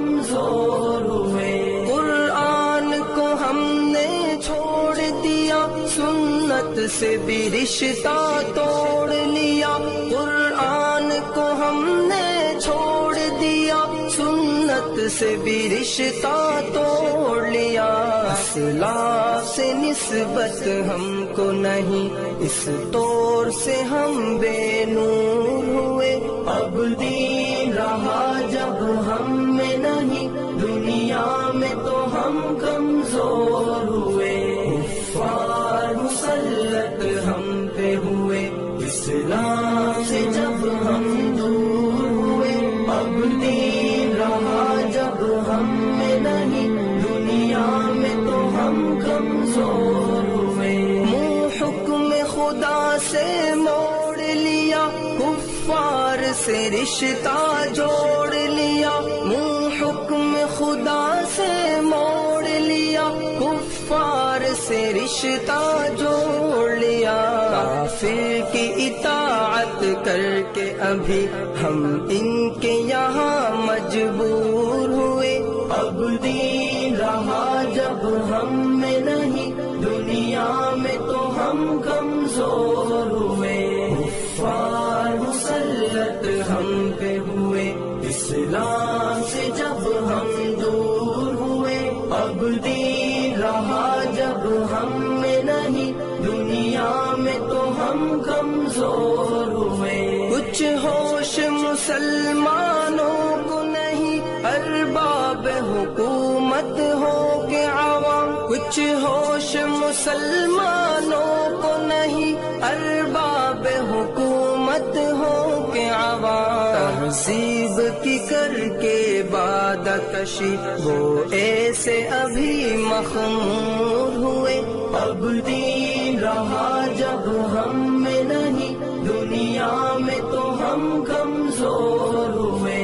کمزور ہوئے. قرآن کو ہم نے چھوڑ دیا، سنت سے بھی رشتہ توڑ لیا. قرآن کو ہم نے چھوڑ دیا، سنت سے بھی رشتہ توڑ لیا. اسلاف سے نسبت ہم کو نہیں، اس طور سے ہم بے نور ہوئے. اب دین رہا جب ہم میں نہیں، دنیا میں تو ہم کمزور ہوئے. کفار مسلط ہم پہ ہوئے، اسلام سے جب ہم دور ہوئے. اب دین رہا جب ہم میں نہیں، دنیا میں تو ہم کمزور ہوئے. منہ حکم خدا سے موڑ لیا، کفار سے رشتہ جوڑ لیا. منہ حکم خدا سے موڑ لیا، کفار سے رشتہ جوڑ لیا. کافر کی اطاعت کر کے ابھی ہم ان کے یہاں مجبور ہوئے. اب دین رہا جب ہم میں نہیں، دنیا میں تو ہم کمزور ہوئے. کفار مسلط ہم پہ ہوئے، اسلام سے جب ہم دور ہوئے. اب دین رہا جب ہم میں نہیں، دنیا میں تو ہم کمزور ہوئے. کچھ ہوش مسلمانوں کو نہیں، ارباب حکومت ہو کے عوام. کچھ ہوش مسلمانوں کو نہیں، ارباب حکومت ہو کے عوام. تہذیب کی کر کے بادہ کشی وہ ایسے ابھی مخمور ہوئے. اب دین رہا جب ہم میں نہیں، دنیا میں تو ہم کمزور ہوئے.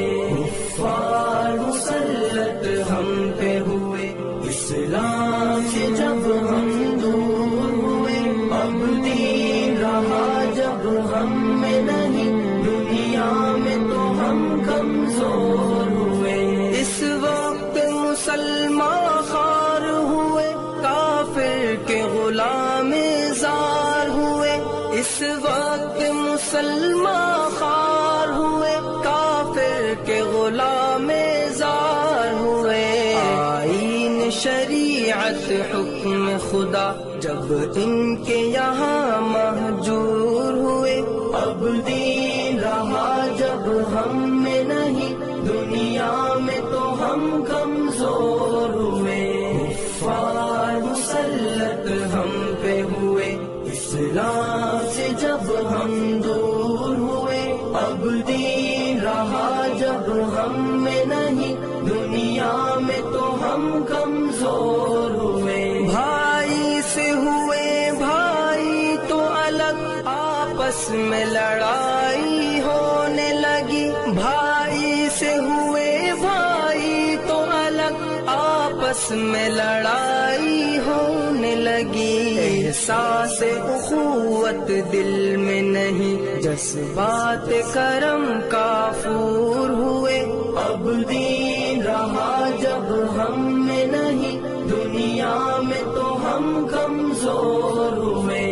کفار مسلط ہم پہ ہوئے، اسلام سے جب ہم دور ہوئے. اب دین رہا جب ہم میں نہیں، دنیا میں تو ہم کمزور ہوئے. اس وقت مسلمان خوار ہوئے، کافر کے غلام زار ہوئے. اس وقت مسلمان خوار ہوئے، کافر کے غلام زار ہوئے. آئین شریعت حکم خدا جب ان کے یہاں مہجور ہوئے. اب دین رہا جب ہم میں نہیں، دنیا میں تو ہم کمزور ہوئے. کفار مسلط ہم پہ ہوئے، اسلام سے جب ہم دور ہوئے. اب دین رہا جب ہم میں نہیں، دنیا میں تو ہم کمزور ہوئے. بھائی سے ہوئے بھائی تو الگ، آپس میں لڑائی ہونے لگی. بھائی سے ہوئے بھائی تو الگ، آپس میں لڑائی ہونے لگی. احساس اخوت دل میں نہیں، جذبات کرم کافور ہوئے. اب دین رہا جب ہم میں نہیں، دنیا میں تو ہم کمزور ہوئے.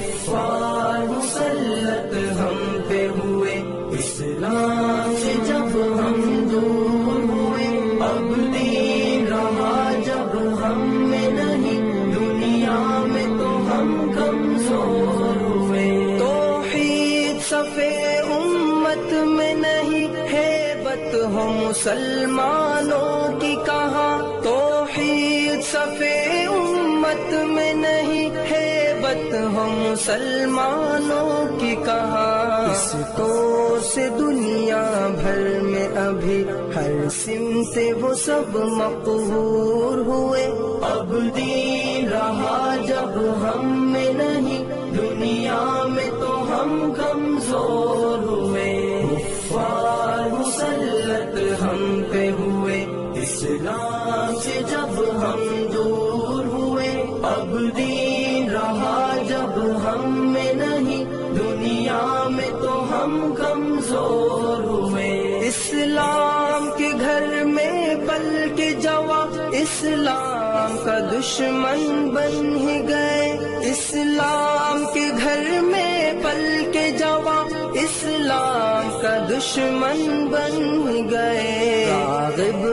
کفار مسلط ہم پہ ہوئے، اسلام سے جب ہم دور ہوئے. اب دین رہا جب ہم میں نہیں، دنیا میں تو ہم کمزور ہوئے. توحید صفے امت میں نہیں، ہیبت ہو مسلمانوں کی کہاں. توحید صفے امت میں نہیں، ہیبت ہو مسلمانوں کی کہاں. اس طور سے دنیا بھر میں ابھی ہر سمت وہ سب مقہور ہوئے. اب دین رہا جب ہم میں نہیں، دنیا میں تو ہم کمزور ہوئے. کفار مسلط ہم پہ ہوئے، اسلام سے جب ہم دور ہوئے. اب دین رہا جب ہم میں نہیں، دنیا میں تو ہم کمزور ہوئے. اسلام کے گھر میں پل کے جوا اسلام کا دشمن بن ہی گئے، اسلام کے گھر میں پل کے جوا اسلام کا دشمن بن ہی گئے۔ راغب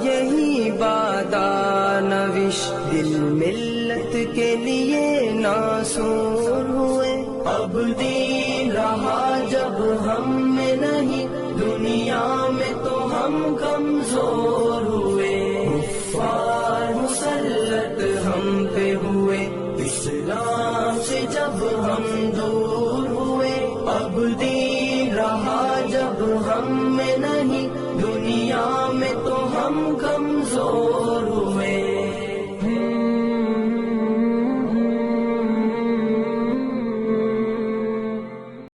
یہی بادانوش دل ملت کے لیے ناصور ہوئے، اب دین رہا جب ہم میں نہیں، دنیا میں تو ہم کمزور ہوئے، کفار مسلط ہم پہ ہوئے، اسلام سے جب ہم دور ہوئے، اب دین رہا جب ہم میں نہیں، دنیا میں تو ہم کمزور ہوئے۔